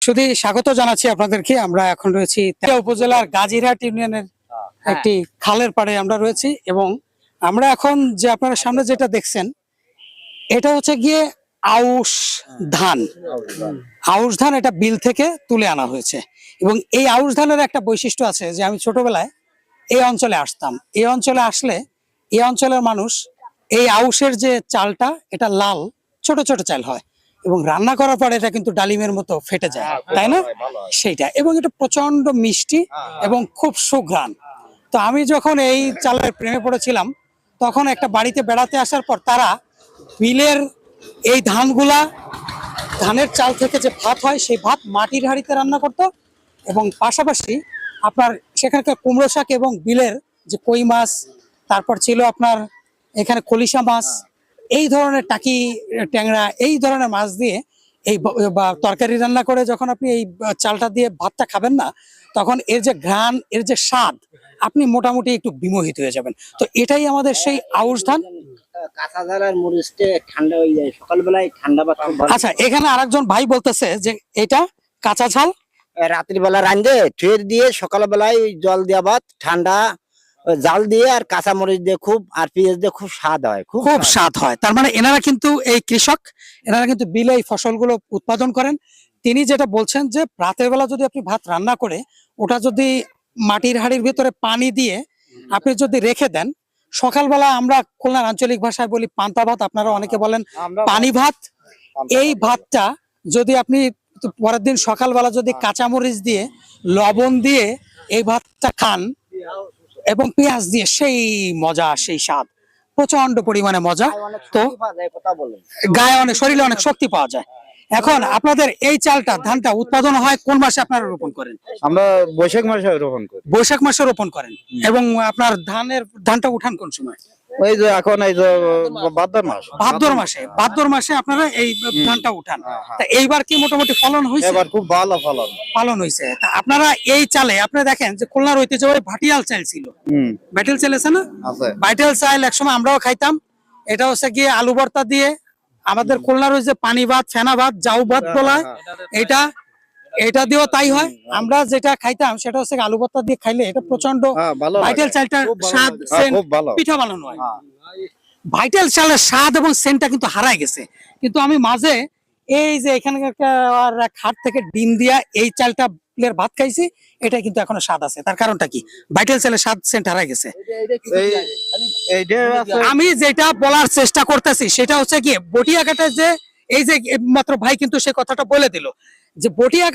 শুধু স্বাগত জানাচ্ছি আপনাদেরকে। আমরা এখন রয়েছি উপজেলার গাজীরহাট ইউনিয়নের একটি খালের পাড়ে আমরা রয়েছি এবং আমরা এখন যে আপনারা সামনে যেটা দেখছেন এটা হচ্ছে গিয়ে আউশ ধান। আউশ ধান এটা বিল থেকে তুলে আনা হয়েছে এবং এই আউশ ধানের একটা বৈশিষ্ট্য আছে যে আমি ছোটবেলায় এই অঞ্চলে আসতাম। এই অঞ্চলে আসলে এই অঞ্চলের মানুষ এই আউশের যে চালটা এটা লাল ছোট ছোট চাল হয় এবং রান্না করার পরে এটা কিন্তু ডালিমের মতো ফেটে যায়, তাই না? সেইটা এবং এটা প্রচন্ড মিষ্টি এবং খুব সুঘ্রাণ। তো আমি যখন এই চালের প্রেমে পড়েছিলাম তখন একটা বাড়িতে বেড়াতে আসার পর তারা বিলের এই ধানের চাল থেকে যে ভাত হয় সেই ভাত মাটির হাঁড়িতে রান্না করতো এবং পাশাপাশি আপনার সেখানকার কুমড়ো শাক এবং বিলের যে কই মাছ, তারপর ছিল আপনার এখানে কলিশা মাছ, এই ধরনের টাকি ট্যাংরা, এই ধরনের মাছ দিয়ে এই তরকারি রান্না করে যখন আপনি এই চালটা দিয়ে ভাতটা খাবেন না, তখন এর যে ঘ্রাণ, এর যে স্বাদ, আপনি মোটামুটি একটু বিমোহিত হয়ে যাবেন। তো এটাই আমাদের সেই আউশ ধান। কাঁচা ঝাল আর মরিচটা ঠান্ডা হয়ে যায় সকালবেলায়, ঠান্ডা ভাত খুব ভালো। আচ্ছা, এখানে আরেকজন ভাই বলতেছে যে এটা কাঁচা ঝাল রাত্রি বেলা রান্ধে ট্রের দিয়ে সকালবেলায় জল দেওয়া ভাত ঠান্ডা জাল দিয়ে আর কাঁচা মরিচ দিয়ে খুব আর পেঁয়াজ দিয়ে খুব স্বাদ হয়, খুব স্বাদ হয়। তার মানে এনারা কিন্তু এই কৃষক, এনারা কিন্তু বিলে এই ফসলগুলো উৎপাদন করেন। তিনি যেটা বলছেন যে রাতের বেলা যদি আপনি ভাত রান্না করে ওটা যদি মাটির হাঁড়ির ভিতরে পানি দিয়ে আপনি যদি রেখে দেন, সকালবেলা আমরা খুলনার আঞ্চলিক ভাষায় বলি পান্তা ভাত, আপনারা অনেকে বলেন পানি ভাত। এই ভাতটা যদি আপনি পরের দিন সকালবেলা যদি কাঁচামরিচ দিয়ে লবণ দিয়ে এই ভাতটা খান এবং পেঁয়াজ দিয়ে, সেই মজা, সেই স্বাদ, প্রচন্ড পরিমাণে মজা। তো গায়ে অনেক, শরীরে অনেক শক্তি পাওয়া যায়। এখন আপনাদের এই চালটা, ধানটা উৎপাদন হয় কোন মাসে আপনারা রোপণ করেন? আমরা বৈশাখ মাসে রোপণ করি। বৈশাখ মাসে রোপণ করেন এবং আপনার ধানটা উঠান কোন সময়? ওই যে এখন এই যে ভাদ্র মাস, ভাদ্র মাসে আপনারা এই ধানটা উঠান। তা এইবার কি মোটামুটি ফলন হয়েছে? এবার খুব ভালো ফলন হয়েছে। তা আপনারা এই চালে আপনারা দেখেন যে খুলনার ঐতিহ্যবাহী ভাটিয়াল চাল ছিল, ব্যাটেল চাল আছে না? ব্যাটেল চাল একসময় আমরাও খাইতাম। এটা হচ্ছে গিয়ে আলু ভর্তা দিয়ে, আমাদের খুলনার ওই যে পানি ভাত, ফেনা ভাত, জাউ ভাত বলা, এটা দিয়েও তাই হয়। আমরা যেটা খাইতাম সেটা হচ্ছে আলু ভর্তা দিয়ে খাইলে এটা প্রচন্ড ভাইটাল চালটা স্বাদ, পিঠা বানানো হয়। ভাইটাল চালের স্বাদ এবং সেন্টটা কিন্তু হারায় গেছে। কিন্তু আমি মাঝে এই যে এখানকার খাট থেকে ডিম দিয়া এই চালটা ভাত খাইছি, এটা কিন্তু এখনো স্বাদ আছে। তার কারণটা কি? ভাইটাল চালের স্বাদ, সেন্ট হারায় গেছে। আমি যেটা বলার চেষ্টা করতেছি সেটা হচ্ছে কি, বটিয়াঘাটের যে এই যে মাত্র ভাই কিন্তু সে কথাটা বলে দিল যে বটিয়া